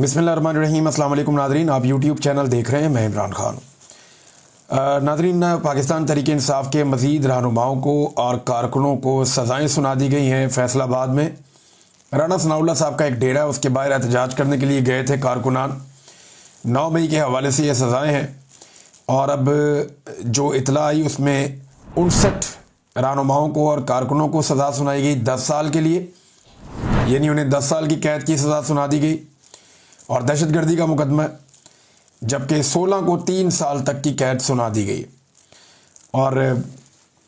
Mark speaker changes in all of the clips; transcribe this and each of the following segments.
Speaker 1: बिस्मिल्लाहिर्रहमानिर्रहीम। अस्सलाम वालेकुम नादरीन, आप यूट्यूब चैनल देख रहे हैं, मैं इमरान खान। नादरीन, पाकिस्तान तहरीक इंसाफ के मज़ीद रहनुमाओं को और कारकुनों को सज़ाएँ सुना दी गई हैं। फैसलाबाद में राना सनाउल्लाह साहब का एक डेरा है, उसके बाहर एहतजाज करने के लिए गए थे कारकुनान। 9 मई के हवाले से ये सज़ाएँ हैं और अब जो इतला आई उसमें 59 रहनुमाओं को और कारकुनों को सज़ा सुनाई गई 10 साल के लिए, यानी उन्हें 10 साल की कैद की सज़ा सुना दी गई और दहशतगर्दी का मुकदमा, जबकि 16 को 3 साल तक की कैद सुना दी गई। और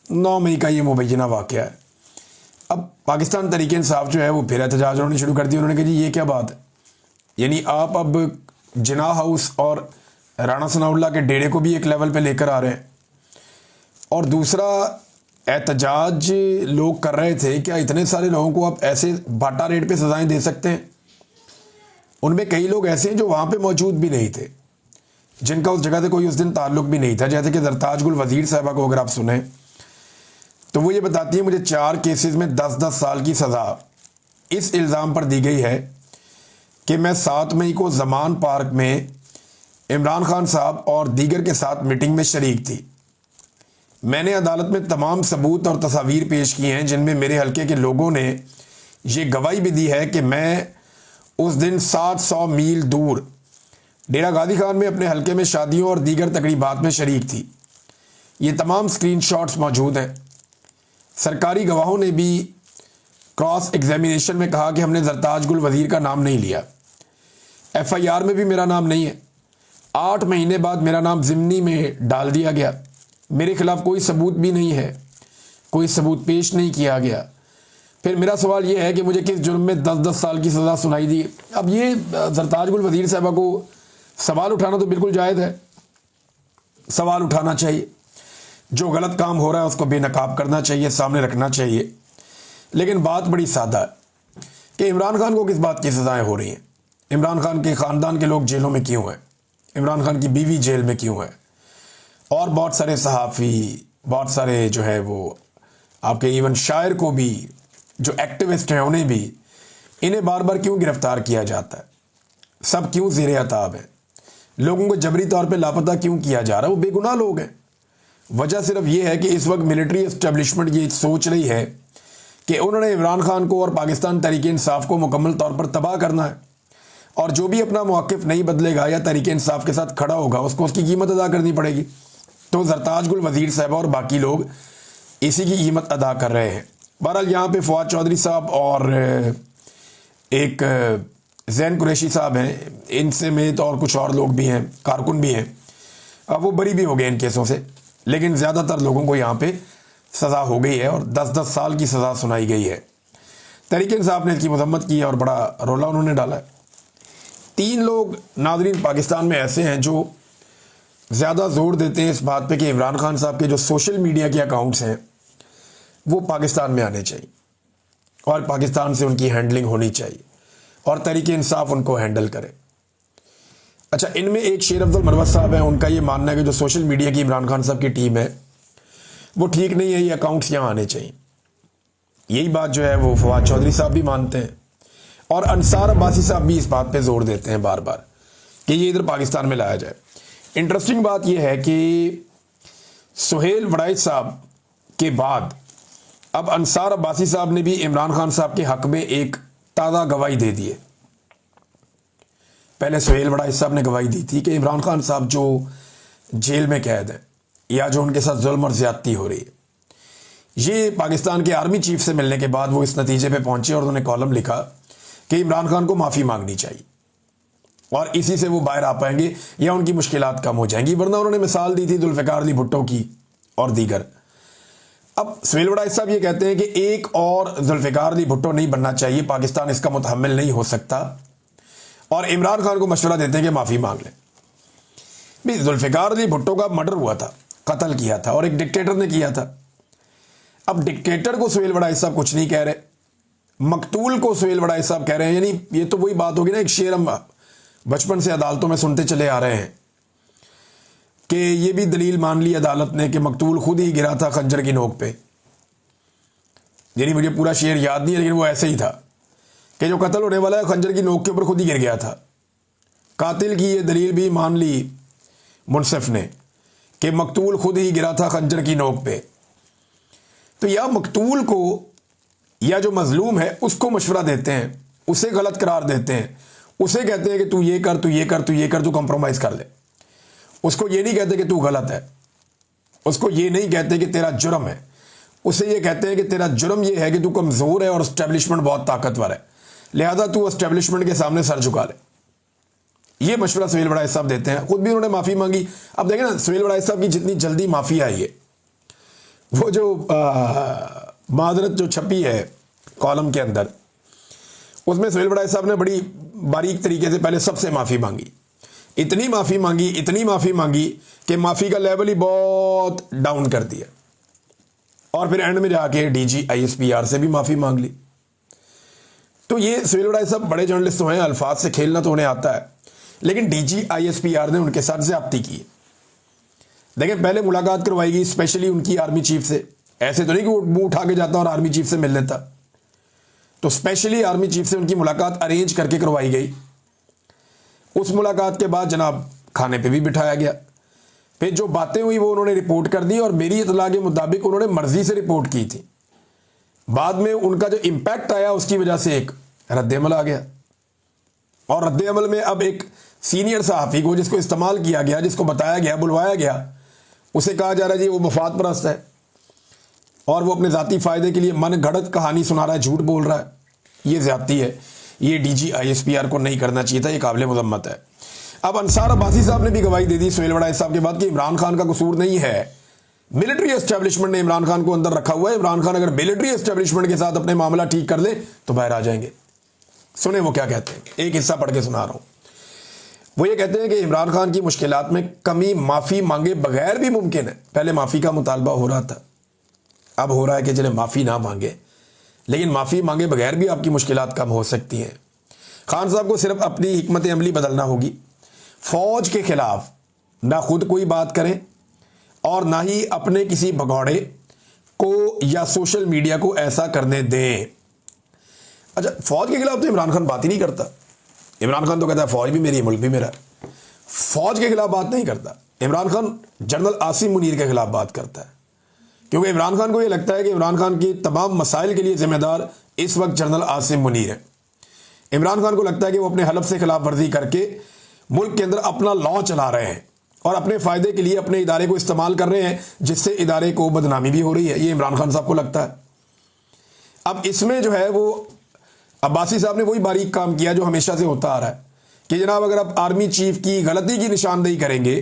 Speaker 1: 9 मई का ये मुबैना वाक़या है। अब पाकिस्तान तहरीक इंसाफ जो है वो फिर एहतजाज होने शुरू कर दिया। उन्होंने कहा जी ये क्या बात है, यानी आप अब जिनाह हाउस और राना सनाउल्लाह के डेरे को भी एक लेवल पे लेकर आ रहे हैं। और दूसरा, एहतजाज लोग कर रहे थे, क्या इतने सारे लोगों को आप ऐसे बाटा रेट पे सज़ाएं दे सकते हैं? उनमें कई लोग ऐसे हैं जो वहाँ पे मौजूद भी नहीं थे, जिनका उस जगह से कोई उस दिन ताल्लुक भी नहीं था, जैसे कि जरताज गुल वज़ीर साहबा को अगर आप सुने तो वो ये बताती है मुझे 4 केसेस में 10-10 साल की सज़ा इस इल्ज़ाम पर दी गई है कि मैं 7 मई को ज़मान पार्क में इमरान खान साहब और दीगर के साथ मीटिंग में शरीक थी। मैंने अदालत में तमाम सबूत और तस्वीर पेश किए हैं जिनमें मेरे हल्के के लोगों ने ये गवाही भी दी है कि मैं उस दिन 700 मील दूर डेरा गाजी खान में अपने हल्के में शादियों और दीगर तकरीबात में शरीक थी। ये तमाम स्क्रीनशॉट्स मौजूद हैं। सरकारी गवाहों ने भी क्रॉस एग्जामिनेशन में कहा कि हमने जरताज गुल वज़ीर का नाम नहीं लिया, FIR में भी मेरा नाम नहीं है। 8 महीने बाद मेरा नाम ज़िमनी में डाल दिया गया। मेरे खिलाफ कोई सबूत भी नहीं है, कोई सबूत पेश नहीं किया गया। फिर मेरा सवाल ये है कि मुझे किस जुर्म में 10-10 साल की सज़ा सुनाई दी। अब ये जरताज गुल वज़ीर साहबा को सवाल उठाना तो बिल्कुल जायज़ है, सवाल उठाना चाहिए। जो गलत काम हो रहा है उसको बेनकाब करना चाहिए, सामने रखना चाहिए। लेकिन बात बड़ी सादा है कि इमरान खान को किस बात की सज़ाएँ हो रही हैं, इमरान खान के ख़ानदान के लोग जेलों में क्यों हैं, इमरान खान की बीवी जेल में क्यों है, और बहुत सारे सहाफ़ी, बहुत सारे जो है वो आपके इवन शायर को भी, जो एक्टिविस्ट हैं उन्हें भी, इन्हें बार बार क्यों गिरफ्तार किया जाता है, सब क्यों ज़ेरे अताब है, लोगों को जबरी तौर पे लापता क्यों किया जा रहा है? वो बेगुनाह लोग हैं। वजह सिर्फ ये है कि इस वक्त मिलिट्री इस्टेब्लिशमेंट ये सोच रही है कि उन्होंने इमरान खान को और पाकिस्तान तहरीक इंसाफ को मुकम्मल तौर पर तबाह करना है, और जो भी अपना मौक़िफ़ नहीं बदलेगा या तहरीक इंसाफ के साथ खड़ा होगा उसको उसकी कीमत अदा करनी पड़ेगी। तो जरताज गुल वज़ीर साहब और बाकी लोग इसी की कीमत अदा कर रहे हैं। बहरहाल यहाँ पे फवाद चौधरी साहब और एक ज़ैन कुरैशी साहब हैं, इनसे में तो और कुछ और लोग भी हैं, कारकुन भी हैं। अब वो बरी भी हो गए इन केसों से, लेकिन ज़्यादातर लोगों को यहाँ पे सज़ा हो गई है और 10-10 साल की सज़ा सुनाई गई है। तहरीक इंसाफ ने इसकी मजम्मत की है और बड़ा रोला उन्होंने डाला है। 3 लोग नाज़रीन पाकिस्तान में ऐसे हैं जो ज़्यादा ज़ोर देते हैं इस बात पे कि इमरान खान साहब के जो सोशल मीडिया के अकाउंट्स हैं वो पाकिस्तान में आने चाहिए और पाकिस्तान से उनकी हैंडलिंग होनी चाहिए और तहरीक इंसाफ उनको हैंडल करे। अच्छा, इनमें एक शेर अफजल मरवत साहब हैं, उनका ये मानना है कि जो सोशल मीडिया की इमरान खान साहब की टीम है वो ठीक नहीं है, ये अकाउंट्स यहाँ आने चाहिए। यही बात जो है वो फवाद चौधरी साहब भी मानते हैं और अंसार अब्बासी साहब भी इस बात पे जोर देते हैं बार बार कि ये इधर पाकिस्तान में लाया जाए। इंटरेस्टिंग बात यह है कि सुहेल वड़ाइच साहब के बाद अब अंसार अब्बासी साहब ने भी इमरान खान साहब के हक में एक ताज़ा गवाही दे दी है। पहले सुहेल वड़ाइच साहब ने गवाही दी थी कि इमरान खान साहब जो जेल में कैद है या जो उनके साथ जुल्म और ज़्यादती हो रही है, ये पाकिस्तान के आर्मी चीफ से मिलने के बाद वो इस नतीजे पे पहुंचे और उन्होंने कॉलम लिखा कि इमरान खान को माफ़ी मांगनी चाहिए और इसी से वो बाहर आ पाएंगे या उनकी मुश्किलात कम हो जाएंगी। वरना उन्होंने मिसाल दी थी जुल्फ़िकार अली भुट्टो की और दीगर। अब सुहेल वड़ाइच साहब ये कहते हैं कि एक और जुल्फ़िकार अली भुट्टो नहीं बनना चाहिए, पाकिस्तान इसका मुतहम्मिल नहीं हो सकता, और इमरान खान को मशवरा देते हैं कि माफ़ी मांग लें। भाई, जुल्फ़िकार अली भुट्टो का मर्डर हुआ था, कत्ल किया था और एक डिक्टेटर ने किया था। अब डिक्टेटर को सुहेल वड़ाइच साहब कुछ नहीं कह रहे, मकतूल को सुहेल वड़ाइच साहब कह रहे हैं। यानी ये तो वही बात होगी ना, एक शेर हम बचपन से अदालतों में सुनते चले आ रहे हैं कि ये भी दलील मान ली अदालत ने कि मकतूल खुद ही गिरा था खंजर की नोक पे। यानी मुझे पूरा शेर याद नहीं है, लेकिन वो ऐसे ही था कि जो कत्ल होने वाला है खंजर की नोक के ऊपर खुद ही गिर गया था। कातिल की ये दलील भी मान ली मुनसिफ ने कि मकतूल खुद ही गिरा था खंजर की नोक पे। तो या मकतूल को या जो मजलूम है उसको मशवरा देते हैं, उसे गलत करार देते हैं, उसे कहते हैं कि तू ये कर, तू ये कर, तू ये कर, तू कंप्रोमाइज़ कर ले। उसको ये नहीं कहते कि तू गलत है, उसको ये नहीं कहते कि तेरा जुर्म है, उसे ये कहते हैं कि तेरा जुर्म ये है कि तू कमज़ोर है और एस्टेब्लिशमेंट बहुत ताकतवर है, लिहाजा तू एस्टेब्लिशमेंट के सामने सर झुका ले। ये मशवरा सुहेल वड़ाइच साहब देते हैं। खुद भी उन्होंने माफ़ी मांगी। अब देखें ना, सुहेल वड़ाइच साहब की जितनी जल्दी माफ़ी आई है, वो जो मादरत जो छपी है कॉलम के अंदर, उसमें सुहेल वड़ाइच साहब ने बड़ी बारीक तरीके से पहले सबसे माफ़ी मांगी, इतनी माफ़ी मांगी कि माफ़ी का लेवल ही बहुत डाउन कर दिया, और फिर एंड में जाके DG ISPR से भी माफ़ी मांग ली। तो ये सुहेल वड़ाइच साहब बड़े जर्नलिस्ट तो हैं, अल्फाज से खेलना तो उन्हें आता है, लेकिन DG ISPR ने उनके साथ ज्यादती की। देखिए, पहले मुलाकात करवाई गई स्पेशली उनकी आर्मी चीफ से, ऐसे तो नहीं कि वो मुंह उठा के जाता और आर्मी चीफ से मिल लेता, तो स्पेशली आर्मी चीफ से उनकी मुलाकात अरेंज करके करवाई गई। उस मुलाकात के बाद जनाब खाने पे भी बिठाया गया, फिर जो बातें हुई वो उन्होंने रिपोर्ट कर दी, और मेरी इतला के मुताबिक उन्होंने मर्जी से रिपोर्ट की थी। बाद में उनका जो इम्पैक्ट आया उसकी वजह से एक रद्द-ए-अमल आ गया, और रद्द-ए-अमल में अब एक सीनियर सहाफ़ी को जिसको इस्तेमाल किया गया, जिसको बताया गया, बुलवाया गया, उसे कहा जा रहा है जी वो मफाद परस्त है और वो अपने ज़ाती फ़ायदे के लिए मन गढ़ंत कहानी सुना रहा है, झूठ बोल रहा है। ये ज़्यादती है, ये DG ISPR को नहीं करना चाहिए था, ये काबिल मज़म्मत है। अब अंसार अब्बासी साहब ने भी गवाही दे दी सुहेल वड़ाइच साहब के बाद कि इमरान खान का कसूर नहीं है, मिलिट्री एस्टेब्लिशमेंट ने इमरान खान को अंदर रखा हुआ है। इमरान खान अगर मिलिट्री एस्टेब्लिशमेंट के साथ अपने मामला ठीक कर ले तो बाहर आ जाएंगे। सुने वो क्या कहते हैं, एक हिस्सा पढ़ के सुना रहा हूं। वो ये कहते हैं कि इमरान खान की मुश्किलात में कमी माफ़ी मांगे बगैर भी मुमकिन है। पहले माफ़ी का मुतालबा हो रहा था, अब हो रहा है कि जिन्हें माफ़ी ना मांगे, लेकिन माफ़ी मांगे बगैर भी आपकी मुश्किलात कम हो सकती हैं। खान साहब को सिर्फ अपनी हिकमत अमली बदलना होगी। फ़ौज के ख़िलाफ़ ना खुद कोई बात करें और ना ही अपने किसी भगौड़े को या सोशल मीडिया को ऐसा करने दें। अच्छा, फ़ौज के खिलाफ तो इमरान खान बात ही नहीं करता। इमरान खान तो कहता है फ़ौज भी मेरी, मुल्क भी मेरा। फ़ौज के खिलाफ बात नहीं करता। इमरान खान जनरल आसिम मुनीर के खिलाफ बात करता है, क्योंकि इमरान खान को ये लगता है कि इमरान खान की तमाम मसाइल के लिए जिम्मेदार इस वक्त जनरल आसिम मुनीर है। इमरान खान को लगता है कि वो अपने हलफ से खिलाफ वर्जी करके मुल्क के अंदर अपना लॉ चला रहे हैं और अपने फ़ायदे के लिए अपने इदारे को इस्तेमाल कर रहे हैं, जिससे इदारे को बदनामी भी हो रही है। ये इमरान खान साहब को लगता है। अब इसमें जो है वो अब्बासी साहब ने वही बारीक काम किया जो हमेशा से होता आ रहा है कि जनाब अगर आप आर्मी चीफ की गलती की निशानदेही करेंगे,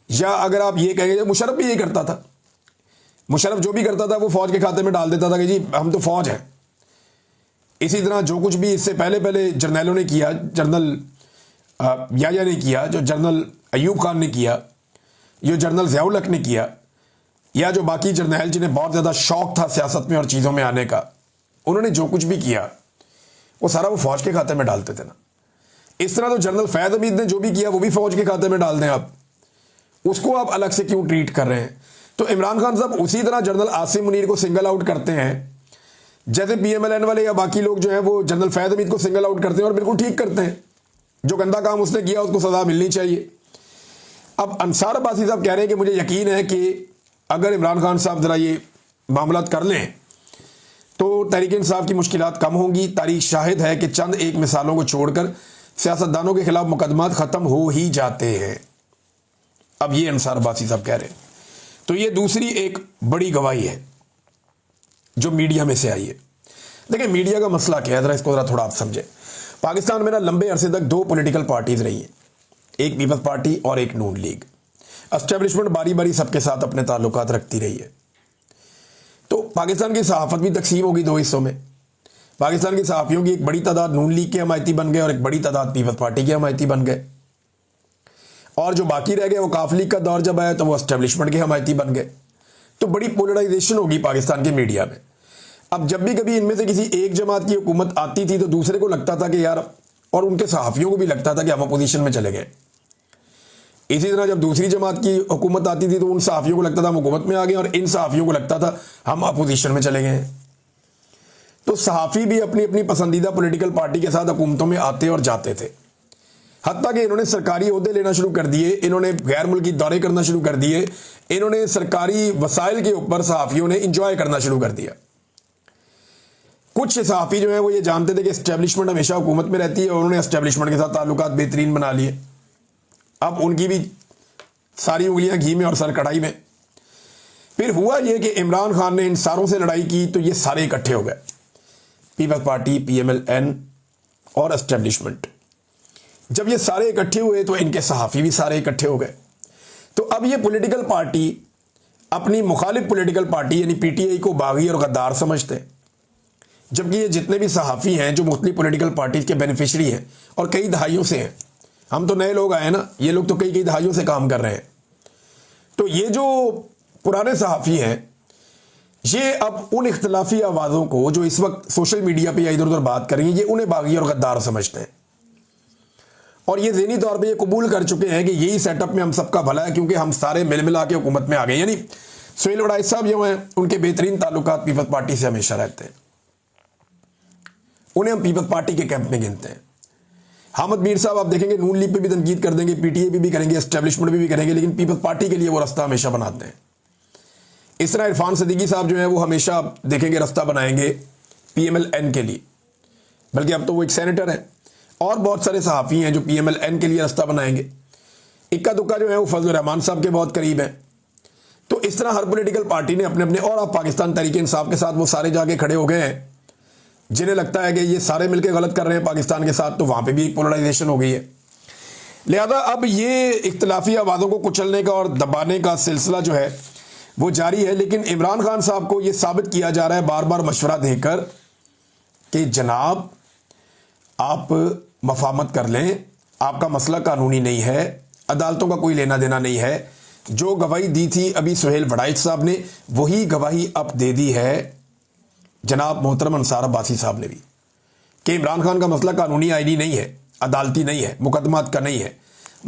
Speaker 1: या अगर आप ये कहेंगे, मुशर्रफ भी ये करता था, मुशर्रफ जो भी करता था वो फ़ौज के खाते में डाल देता था कि जी हम तो फ़ौज हैं। इसी तरह जो कुछ भी इससे पहले जर्नैलों ने किया, जनरल याया ने किया, जो जनरल अयूब खान ने किया, जो जनरल ज़ियाउल हक ने किया, या जो बाकी जर्नैल जिन्हें बहुत ज़्यादा शौक था सियासत में और चीज़ों में आने का, उन्होंने जो कुछ भी किया वो सारा वो फ़ौज के खाते में डालते थे ना। इस तरह तो जनरल फैज़ हमीद ने जो भी किया वो भी फ़ौज के खाते में डाल दें आप, उसको आप अलग से क्यों ट्रीट कर रहे हैं? तो इमरान खान साहब उसी तरह जनरल आसिम मुनीर को सिंगल आउट करते हैं जैसे PMLN वाले या बाकी लोग जो हैं वो जनरल फैज़ हमीद को सिंगल आउट करते हैं, और बिल्कुल ठीक करते हैं। जो गंदा काम उसने किया उसको सज़ा मिलनी चाहिए। अब अंसार अब्बासी साहब कह रहे हैं कि मुझे यकीन है कि अगर इमरान खान साहब ज़रा ये मामलात कर लें तो तहरीक इंसाफ की मुश्किलात कम होंगी। तारीख शाहिद है कि चंद एक मिसालों को छोड़कर सियासतदानों के खिलाफ मुकदमात ख़त्म हो ही जाते हैं। अब ये अंसार अब्बासी साहब कह रहे हैं। तो ये दूसरी एक बड़ी गवाही है जो मीडिया में से आई है। देखिए मीडिया का मसला क्या है, ज़रा इसको ज़रा थोड़ा आप समझें। पाकिस्तान में ना लंबे अरसे तक दो पॉलिटिकल पार्टीज़ रही हैं, एक पीपल्स पार्टी और एक नून लीग। एस्टेब्लिशमेंट बारी बारी सबके साथ अपने ताल्लुकात रखती रही है। तो पाकिस्तान की सहाफ़त भी तकसीम होगी दो हिस्सों में। पाकिस्तान के सहाफ़ियों की एक बड़ी तादाद नून लीग के हमायती बन गए और एक बड़ी तादाद पीपल्स पार्टी के हमायती बन गए, और जो बाकी रह गए वो काफ लीग का दौर जब आया तो वो एस्टेब्लिशमेंट के हमायती बन गए। तो बड़ी पोलराइजेशन होगी पाकिस्तान के मीडिया में। अब जब भी कभी इनमें से किसी एक जमात की हुकूमत आती थी तो दूसरे को लगता था कि यार, और उनके सहाफ़ियों को भी लगता था कि हम अपोजिशन में चले गए। इसी तरह जब दूसरी जमात की हुकूमत आती थी तो उन सहाफ़ियों को लगता था हम हुकूमत में आ गए, और इन सहाफ़ियों को लगता था हम अपोजिशन में चले गए। तो सहाफ़ी भी अपनी अपनी पसंदीदा पॉलिटिकल पार्टी के साथ हुकूमतों में आते और जाते थे। हत्ता कि इन्होंने सरकारी ओहदे लेना शुरू कर दिए, इन्होंने गैर मुल्की दौरे करना शुरू कर दिए, इन्होंने सरकारी वसाइल के ऊपर सहाफ़ियों ने इंजॉय करना शुरू कर दिया। कुछ सहाफ़ी जो है वो ये जानते थे कि एस्टेब्लिशमेंट हमेशा हुकूमत में रहती है और उन्होंने एस्टेब्लिशमेंट के साथ ताल्लुकात बेहतरीन बना लिए। अब उनकी भी सारी उंगलियां घी में और सर कढ़ाई में। फिर हुआ ये कि इमरान खान ने इन सारों से लड़ाई की तो ये सारे इकट्ठे हो गए, पीपल्स पार्टी, PMLN और एस्टेब्लिशमेंट। जब ये सारे इकट्ठे हुए तो इनके सहाफ़ी भी सारे इकट्ठे हो गए। तो अब ये पॉलिटिकल पार्टी अपनी मुखालिफ पॉलिटिकल पार्टी यानी PTI को बागी और गद्दार समझते हैं, जबकि ये जितने भी सहाफ़ी हैं जो मुख्तलिफ पॉलिटिकल पार्टीज के बेनिफिशरी हैं और कई दहाइयों से हैं, हम तो नए लोग आए ना, ये लोग तो कई कई दहाइयों से काम कर रहे हैं। तो ये जो पुराने सहाफ़ी हैं ये अब उन इख्तलाफी आवाज़ों को जो इस वक्त सोशल मीडिया पे या इधर उधर बात कर रही हैं, ये उन्हें बागी और गद्दार समझते हैं और ये ज़हनी तौर पे ये कबूल कर चुके हैं कि यही सेटअप में हम सबका भला है, क्योंकि हम सारे मिल मिला के हुकूमत में आ गए। यानी सुहेल वड़ाई साहब जो हैं उनके बेहतरीन ताल्लुकात पीपल्स पार्टी से हमेशा रहते हैं, उन्हें हम पीपल्स पार्टी के कैंप में गिनते हैं। हामिद मीर साहब आप देखेंगे नून लीग पे भी तनकीद कर देंगे, PTI पे भी करेंगे, एस्टेब्लिशमेंट पे भी करेंगे, लेकिन पीपल्स पार्टी के लिए वो रास्ता हमेशा बनाते हैं। इस तरह इरफान सिद्दीकी साहब जो है वो हमेशा आप देखेंगे रास्ता बनाएंगे PMLN के लिए, बल्कि अब तो वो एक सेनेटर है। और बहुत सारे सहाफ़ी हैं जो PMLN के लिए रास्ता बनाएंगे। इक्का दुक्का जो है वो फजल रहमान साहब के बहुत करीब हैं। तो इस तरह हर पॉलिटिकल पार्टी ने अपने अपने, और आप पाकिस्तान तहरीक इंसाफ के साथ वो सारे जाके खड़े हो गए हैं जिन्हें लगता है कि ये सारे मिलकर गलत कर रहे हैं पाकिस्तान के साथ, तो वहां पे भी एक पोलराइजेशन हो गई है। लिहाजा अब ये इख्तलाफी आवाज़ों को कुचलने का और दबाने का सिलसिला जो है वो जारी है, लेकिन इमरान खान साहब को ये साबित किया जा रहा है बार बार मशवरा देकर कि जनाब आप मफामत कर लें, आपका मसला कानूनी नहीं है, अदालतों का कोई लेना देना नहीं है। जो गवाही दी थी अभी सुहेल वड़ाइच साहब ने, वही गवाही अब दे दी है जनाब मोहतरम अंसार अब्बासी साहब ने भी, कि इमरान खान का मसला कानूनी आईनी नहीं है, अदालती नहीं है, मुकदमात का नहीं है,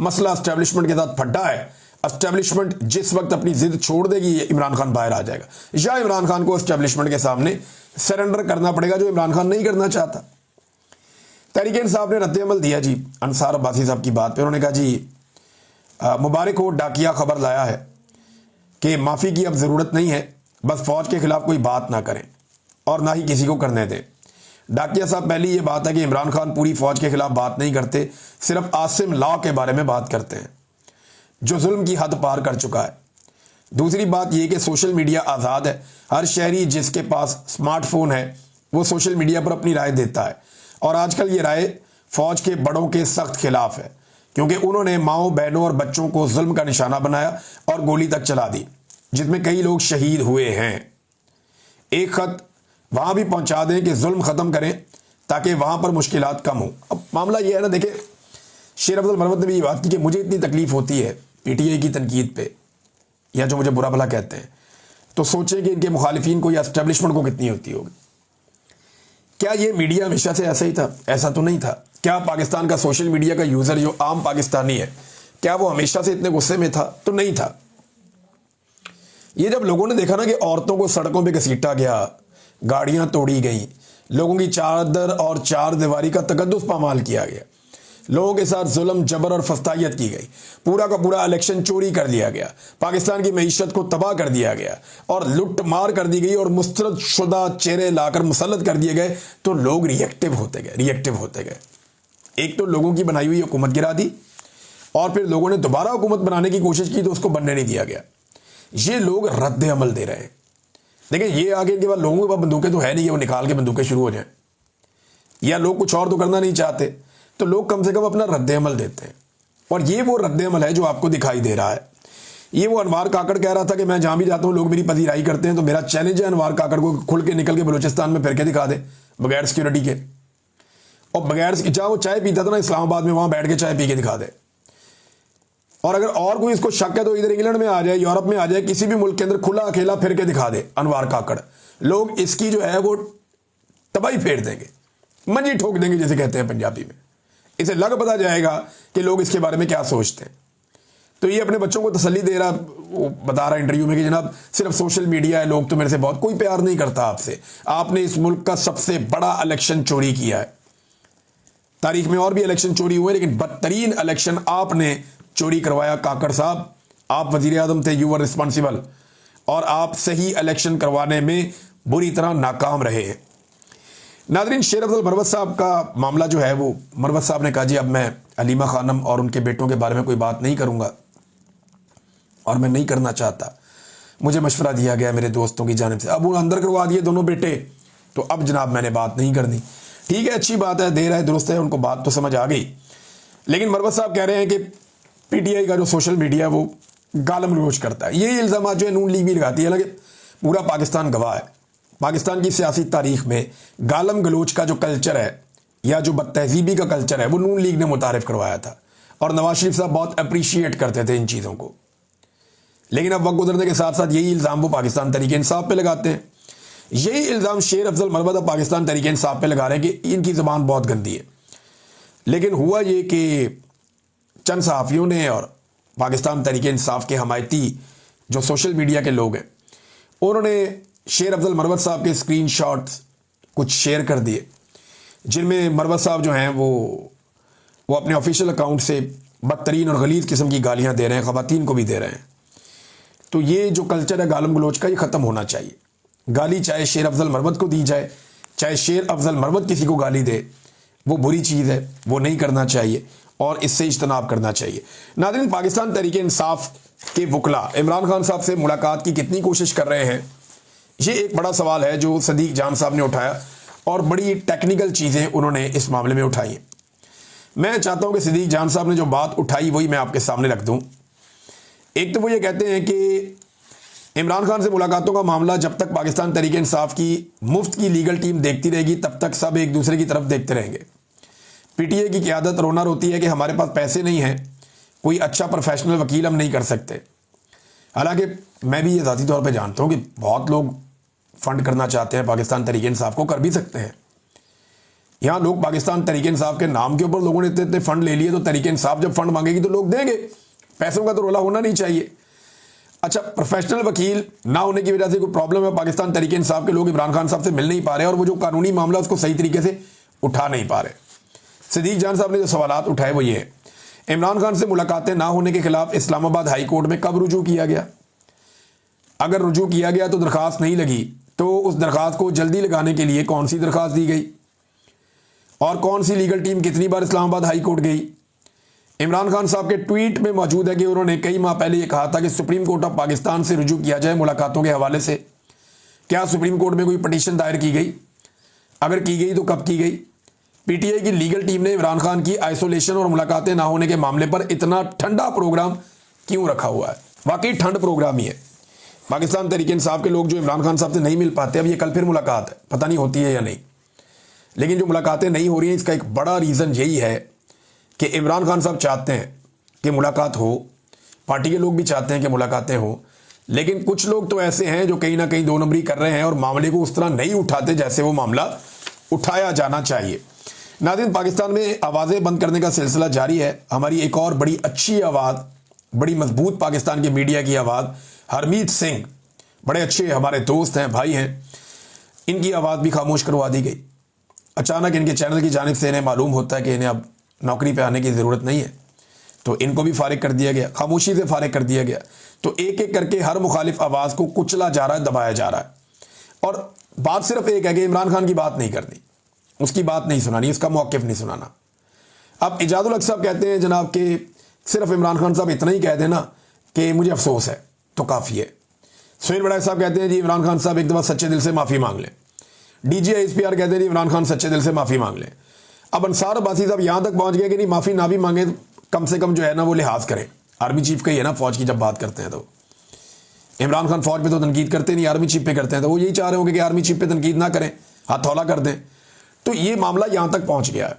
Speaker 1: मसला एस्टेब्लिशमेंट के साथ फड्डा है। एस्टेब्लिशमेंट जिस वक्त अपनी जिद छोड़ देगी इमरान खान बाहर आ जाएगा, या इमरान खान को एस्टेब्लिशमेंट के सामने सरेंडर करना पड़ेगा, जो इमरान खान नहीं करना चाहता। तहरीक इंसाफ ने रद्द-ए-अमल दिया जी अंसार अब्बासी साहब की बात पे। उन्होंने कहा जी मुबारक हो, डाकिया खबर लाया है कि माफ़ी की अब ज़रूरत नहीं है, बस फ़ौज के खिलाफ कोई बात ना करें और ना ही किसी को करने दें। डाकिया साहब, पहली ये बात है कि इमरान खान पूरी फ़ौज के खिलाफ बात नहीं करते, सिर्फ आसिम लॉ के बारे में बात करते हैं जो जुल्म की हद पार कर चुका है। दूसरी बात यह कि सोशल मीडिया आज़ाद है, हर शहरी जिसके पास स्मार्टफोन है वो सोशल मीडिया पर अपनी राय देता है, और आजकल ये राय फ़ौज के बड़ों के सख्त खिलाफ है, क्योंकि उन्होंने माओं, बहनों और बच्चों को जुल्म का निशाना बनाया और गोली तक चला दी, जिसमें कई लोग शहीद हुए हैं। एक खत वहां भी पहुंचा दें कि जुल्म ख़त्म करें ताकि वहां पर मुश्किलात कम हो। अब मामला ये है ना, देखिए शेर अब्दुल मरवत ने भी ये बात की कि मुझे इतनी तकलीफ होती है PTI की तनकीद पे या जो मुझे बुरा भला कहते हैं, तो सोचें कि इनके मुखालिफिन को या एस्टेब्लिशमेंट को कितनी होती होगी। क्या ये मीडिया हमेशा से ऐसा ही था? ऐसा तो नहीं था। क्या पाकिस्तान का सोशल मीडिया का यूज़र जो आम पाकिस्तानी है, क्या वो हमेशा से इतने गुस्से में था? तो नहीं था। ये जब लोगों ने देखा ना कि औरतों को सड़कों पे घसीटा गया, गाड़ियां तोड़ी गई, लोगों की चादर और चार दीवारी का तकद्दुस पामाल किया गया, लोगों के साथ जुल्म, जबर और फस्तायत की गई, पूरा का पूरा इलेक्शन चोरी कर लिया गया, पाकिस्तान की मईशत को तबाह कर दिया गया और लुट मार कर दी गई और मुस्तरद शुदा चेहरे लाकर मुसल्लत कर दिए गए, तो लोग रिएक्टिव होते गए। एक तो लोगों की बनाई हुई हुकूमत गिरा दी और फिर लोगों ने दोबारा हुकूमत बनाने की कोशिश की तो उसको बनने नहीं दिया गया। ये लोग रद्द अमल दे रहे हैं। देखिए ये आगे इनके बाद लोगों के पास बंदूकें तो है नहीं कि वो निकाल के बंदूकें शुरू हो जाएं, या लोग कुछ और तो करना नहीं चाहते, तो लोग कम से कम अपना रद्द अमल देते हैं। और ये वो रद्द अमल है जो आपको दिखाई दे रहा है। ये वो अनवार काकड़ कह रहा था कि मैं जहां भी जाता हूं लोग मेरी पजीराई करते हैं, तो मेरा चैलेंज है अनवार काकड़ को खुल के निकल के बलूचिस्तान में फिर के दिखा दे बगैर सिक्योरिटी के, और बगैर जहां वो चाय पीता था ना इस्लामाबाद में, वहां बैठ के चाय पी के दिखा दे। और अगर और कोई इसको शक है तो इधर इंग्लैंड में आ जाए, यूरोप में आ जाए, किसी भी मुल्क के अंदर खुला अकेला फिर के दिखा दे अनवार काकड़। लोग इसकी जो है वो तबाही फेर देंगे, मंजी ठोक देंगे जिसे कहते हैं पंजाबी में। इसे लग पता जाएगा कि लोग इसके बारे में क्या सोचते हैं। तो ये अपने बच्चों को तसल्ली दे रहा, वो बता रहा इंटरव्यू में कि जनाब सिर्फ सोशल मीडिया है, लोग तो मेरे से बहुत, कोई प्यार नहीं करता आपसे। आपने इस मुल्क का सबसे बड़ा इलेक्शन चोरी किया है, तारीख में और भी इलेक्शन चोरी हुए, लेकिन बदतरीन इलेक्शन आपने चोरी करवाया काकड़ साहब। आप वजीर आजम थे, यू वर रिस्पॉन्सिबल, और आप सही इलेक्शन करवाने में बुरी तरह नाकाम रहे हैं। नादरीन, शेर अफजल मरवत साहब का मामला जो है, वो मरवत साहब ने कहा जी अब मैं अलीमा खानम और उनके बेटों के बारे में कोई बात नहीं करूंगा और मैं नहीं करना चाहता, मुझे मशवरा दिया गया मेरे दोस्तों की जानिब से। अब वो अंदर करवा दिए दोनों बेटे, तो अब जनाब मैंने बात नहीं करनी। ठीक है, अच्छी बात है, देर है दुरुस्त है, उनको बात तो समझ आ गई। लेकिन मरवत साहब कह रहे हैं कि पीटीआई का जो सोशल मीडिया वो गालम गलोच करता है। यही इल्ज़ाम जो है नून लीग भी लगाती है, हालांकि पूरा पाकिस्तान गवाह है। पाकिस्तान की सियासी तारीख में गालम गलोच का जो कल्चर है या जो बदतहजीबी का कल्चर है वो नून लीग ने मुतारिफ करवाया था, और नवाज शरीफ साहब बहुत अप्रिशिएट करते थे इन चीज़ों को। लेकिन अब वक्त गुजरने के साथ साथ यही इल्ज़ाम वो पाकिस्तान तहरीक इंसाफ पे लगाते हैं। यही इल्ज़ाम शेर अफजल मरवत अब पाकिस्तान तहरीक इंसाफ पे लगा रहे हैं कि इनकी ज़बान बहुत गंदी है। लेकिन हुआ ये कि चंद सहाफ़ियों ने और पाकिस्तान तहरीक इंसाफ के हमायती जो सोशल मीडिया के लोग हैं, उन्होंने शेर अफजल मरवत साहब के स्क्रीनशॉट्स कुछ शेयर कर दिए, जिनमें मरवत साहब जो हैं वो अपने ऑफिशियल अकाउंट से बदतरीन और गलीज़ किस्म की गालियां दे रहे हैं, ख़वातीन को भी दे रहे हैं। तो ये जो कल्चर है गालम गलोच का, ये ख़त्म होना चाहिए। गाली चाहे शेर अफजल मरवत को दी जाए, चाहे शेर अफजल मरवत किसी को गाली दे, वो बुरी चीज़ है, वो नहीं करना चाहिए और इससे इज्तनाब करना चाहिए। नाज़रीन, पाकिस्तान तहरीक इंसाफ के वकला इमरान खान साहब से मुलाकात की कितनी कोशिश कर रहे हैं, ये एक बड़ा सवाल है जो सदीक जान साहब ने उठाया, और बड़ी टेक्निकल चीज़ें उन्होंने इस मामले में उठाई हैं। मैं चाहता हूँ कि सदीक जान साहब ने जो बात उठाई वही मैं आपके सामने रख दूँ। एक तो वो ये कहते हैं कि इमरान खान से मुलाकातों का मामला जब तक पाकिस्तान तहरीक इंसाफ की मुफ्त की लीगल टीम देखती रहेगी तब तक सब एक दूसरे की तरफ देखते रहेंगे। पीटीए की क़यादत रोना रोती है कि हमारे पास पैसे नहीं हैं, कोई अच्छा प्रोफेशनल वकील हम नहीं कर सकते। हालांकि मैं भी ये ज़ाती तौर पे जानता हूँ कि बहुत लोग फंड करना चाहते हैं पाकिस्तान तहरीक इंसाफ को, कर भी सकते हैं। यहाँ लोग पाकिस्तान तहरीक इंसाफ के नाम के ऊपर लोगों ने इतने इतने फंड ले लिए, तो तहरीक इंसाफ जब फंड मांगेगी तो लोग देंगे, पैसों का तो रोला होना नहीं चाहिए। अच्छा, प्रोफेशनल वकील ना होने की वजह से कोई प्रॉब्लम है, पाकिस्तान तहरीक इंसाफ के लोग इमरान खान साहब से मिल नहीं पा रहे और वो जो कानूनी मामला उसको सही तरीके से उठा नहीं पा रहे। सदीक जान साहब ने जो सवालात उठाए वो ये है, इमरान खान से मुलाकातें ना होने के खिलाफ इस्लामाबाद हाई कोर्ट में कब रुजू किया गया? अगर रुजू किया गया तो दरखास्त नहीं लगी, तो उस दरखास्त को जल्दी लगाने के लिए कौन सी दरखास्त दी गई और कौन सी लीगल टीम कितनी बार इस्लामाबाद हाई कोर्ट गई? इमरान खान साहब के ट्वीट में मौजूद है कि उन्होंने कई माह पहले ये कहा था कि सुप्रीम कोर्ट ऑफ पाकिस्तान से रुजू किया जाए मुलाकातों के हवाले से। क्या सुप्रीम कोर्ट में कोई पटिशन दायर की गई? अगर की गई तो कब की गई? पीटीआई की लीगल टीम ने इमरान खान की आइसोलेशन और मुलाकातें ना होने के मामले पर इतना ठंडा प्रोग्राम क्यों रखा हुआ है? वाकई ठंड प्रोग्राम ही है। पाकिस्तान तहरीक इंसाफ के लोग जो इमरान खान साहब से नहीं मिल पाते, अब ये कल फिर मुलाकात है, पता नहीं होती है या नहीं, लेकिन जो मुलाकातें नहीं हो रही हैं इसका एक बड़ा रीज़न यही है कि इमरान खान साहब चाहते हैं कि मुलाकात हो, पार्टी के लोग भी चाहते हैं कि मुलाकातें हो, लेकिन कुछ लोग तो ऐसे हैं जो कहीं ना कहीं दो नंबरी कर रहे हैं और मामले को उस तरह नहीं उठाते जैसे वो मामला उठाया जाना चाहिए। नाज़रीन, पाकिस्तान में आवाज़ें बंद करने का सिलसिला जारी है। हमारी एक और बड़ी अच्छी आवाज़, बड़ी मजबूत पाकिस्तान के मीडिया की आवाज़, हरमीत सिंह, बड़े अच्छे हमारे दोस्त हैं, भाई हैं, इनकी आवाज़ भी खामोश करवा दी गई। अचानक इनके चैनल की जानिब से इन्हें मालूम होता है कि इन्हें अब नौकरी पे आने की ज़रूरत नहीं है, तो इनको भी फारिग कर दिया गया, खामोशी से फारिग कर दिया गया। तो एक एक करके हर मुखालिफ आवाज़ को कुचला जा रहा है, दबाया जा रहा है। और बात सिर्फ एक है कि इमरान खान की बात नहीं करनी, उसकी बात नहीं सुनानी, उसका मौक़िफ़ नहीं सुनाना। अब इजाज़ुल हक साहब कहते हैं जनाब कि सिर्फ इमरान खान साहब इतना ही कह देना कि मुझे अफसोस है तो काफ़ी है। सुहेल बड़ाई साहब कहते हैं जी इमरान खान साहब एक दफ़ा सच्चे दिल से माफ़ी मांग लें। DGISPR कहते हैं जी इमरान खान सच्चे दिल से माफ़ी मांग लें। अब अंसार अब्बासी साहब यहाँ तक पहुँच गए कि नहीं, माफ़ी ना भी मांगे कम से कम जो है ना वो लिहाज करें। आर्मी चीफ का ही है ना, फ़ौज की जब बात करते हैं तो इमरान खान फ़ौज पे तो तनकीद करते नहीं, आर्मी चीफ पे करते हैं, तो वो यही चाह रहे होंगे कि आर्मी चीफ पे तनकीद ना करें, हथौला कर दें। तो ये मामला यहाँ तक पहुँच गया है।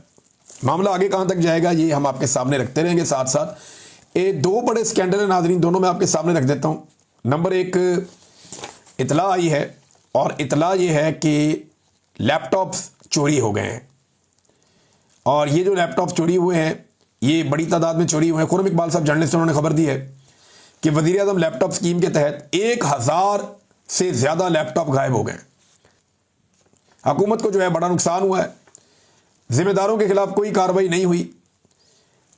Speaker 1: मामला आगे कहाँ तक जाएगा ये हम आपके सामने रखते रहेंगे। साथ साथ ये दो बड़े स्कैंडल हैं नाज़रीन, दोनों मैं आपके सामने रख देता हूँ। नंबर एक, इतला आई है और इतला ये है कि लैपटॉप्स चोरी हो गए हैं, और ये जो लैपटॉप्स चोरी हुए हैं ये बड़ी तादाद में चोरी हुए हैं। खुर्रम इकबाल साहब जर्नलिस्ट, उन्होंने खबर दी है कि वज़ीर आज़म लैपटॉप स्कीम के तहत 1000 से ज़्यादा लैपटॉप गायब हो गए। हुकूमत को जो है बड़ा नुकसान हुआ है। जिम्मेदारों के खिलाफ कोई कार्रवाई नहीं हुई।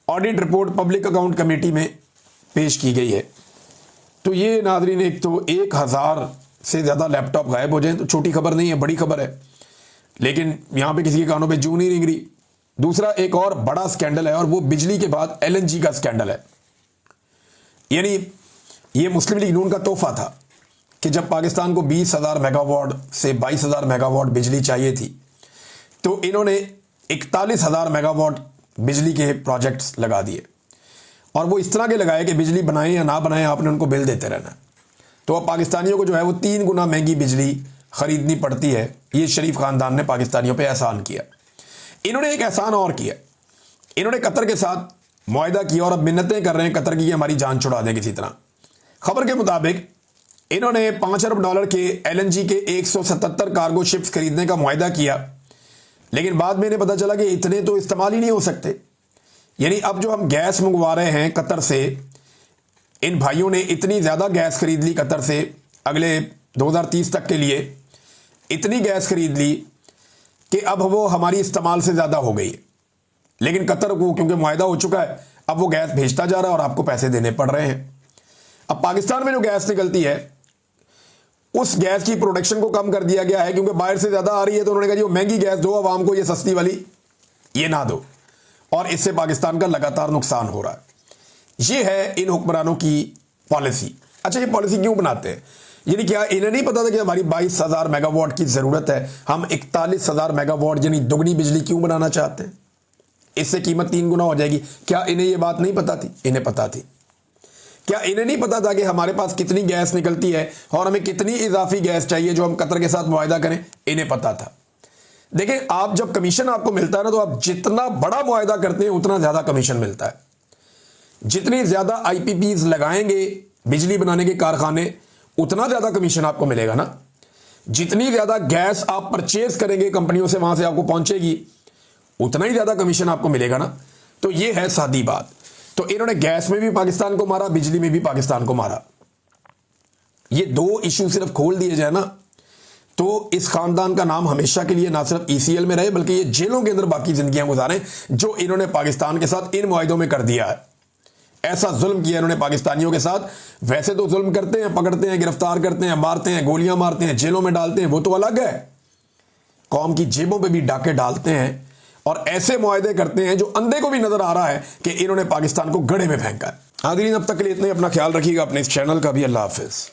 Speaker 1: Audit report public account committee में पेश की गई है। तो ये नाज़रीन, एक तो 1000 से ज़्यादा लैपटॉप गायब हो जाए तो छोटी खबर नहीं है, बड़ी खबर है, लेकिन यहाँ पे किसी के कानों पे जू नहीं रेंग रही। दूसरा एक और बड़ा स्कैंडल है और वो बिजली के बाद LNG का स्कैंडल है। यानी ये मुस्लिम लीग नून का तोहफा था कि जब पाकिस्तान को 20,000 मेगावाट से 22,000 मेगावाट बिजली चाहिए थी तो इन्होंने 41,000 मेगावाट बिजली के प्रोजेक्ट्स लगा दिए, और वो इस तरह के लगाए कि बिजली बनाएं या ना बनाएं आपने उनको बिल देते रहना। तो अब पाकिस्तानियों को जो है वो 3 गुना महंगी बिजली खरीदनी पड़ती है। ये शरीफ खानदान ने पाकिस्तानियों पे एहसान किया। इन्होंने एक एहसान और किया, इन्होंने कतर के साथ मुआहदा किया और अब मिन्नतें कर रहे हैं कतर की कि हमारी जान छुड़ा दें किसी तरह। खबर के मुताबिक इन्होंने $5 अरब के LNG के 177 कार्गो शिप्स खरीदने का मुआहदा किया, लेकिन बाद में इन्हें पता चला कि इतने तो इस्तेमाल ही नहीं हो सकते। यानी अब जो हम गैस मंगवा रहे हैं कतर से, इन भाइयों ने इतनी ज़्यादा गैस खरीद ली कतर से, अगले 2030 तक के लिए इतनी गैस खरीद ली कि अब वो हमारी इस्तेमाल से ज़्यादा हो गई है। लेकिन कतर को क्योंकि मुआहदा हो चुका है, अब वो गैस भेजता जा रहा है और आपको पैसे देने पड़ रहे हैं। अब पाकिस्तान में जो गैस निकलती है उस गैस की प्रोडक्शन को कम कर दिया गया है, क्योंकि बाहर से ज़्यादा आ रही है। तो उन्होंने कहा जी वो महंगी गैस दो आवाम को, ये सस्ती वाली ये ना दो, और इससे पाकिस्तान का लगातार नुकसान हो रहा है। ये है इन हुक्मरानों की पॉलिसी। अच्छा, ये पॉलिसी क्यों बनाते हैं? यानी क्या इन्हें नहीं पता था कि हमारी 22,000 मेगावाट की ज़रूरत है, हम 41,000 मेगावाट यानी दुगनी बिजली क्यों बनाना चाहते हैं? इससे कीमत 3 गुना हो जाएगी। क्या इन्हें यह बात नहीं पता थी? इन्हें पता थी। क्या इन्हें नहीं पता था कि हमारे पास कितनी गैस निकलती है और हमें कितनी इजाफी गैस चाहिए जो हम कतर के साथ मुआहदा करें? इन्हें पता था। देखिए, आप जब कमीशन आपको मिलता है ना, तो आप जितना बड़ा मुआहदा करते हैं उतना ज़्यादा कमीशन मिलता है। जितनी ज़्यादा IPPs लगाएंगे बिजली बनाने के कारखाने, उतना ज़्यादा कमीशन आपको मिलेगा ना। जितनी ज़्यादा गैस आप परचेज करेंगे कंपनियों से, वहाँ से आपको पहुँचेगी, उतना ही ज़्यादा कमीशन आपको मिलेगा ना। तो ये है सादी बात। तो इन्होंने गैस में भी पाकिस्तान को मारा, बिजली में भी पाकिस्तान को मारा। ये 2 इशू सिर्फ खोल दिए जाए ना, तो इस खानदान का नाम हमेशा के लिए ना सिर्फ ECL में रहे, बल्कि ये जेलों के अंदर बाकी जिंदगियां गुजारें, जो इन्होंने पाकिस्तान के साथ इन मुआहिदों में कर दिया है। ऐसा जुल्म किया इन्होंने पाकिस्तानियों के साथ। वैसे तो जुल्म करते हैं, पकड़ते हैं, गिरफ्तार करते हैं, मारते हैं, गोलियां मारते हैं, जेलों में डालते हैं, वो तो अलग है। कौम की जेबों पे भी डाके डालते हैं और ऐसे मुआहदे करते हैं जो अंधे को भी नजर आ रहा है कि इन्होंने पाकिस्तान को गड्ढे में फेंका है। नाज़रीन, अब तक के लिए इतना ही। अपना ख्याल रखिएगा, अपने इस चैनल का भी। अल्लाह हाफिज।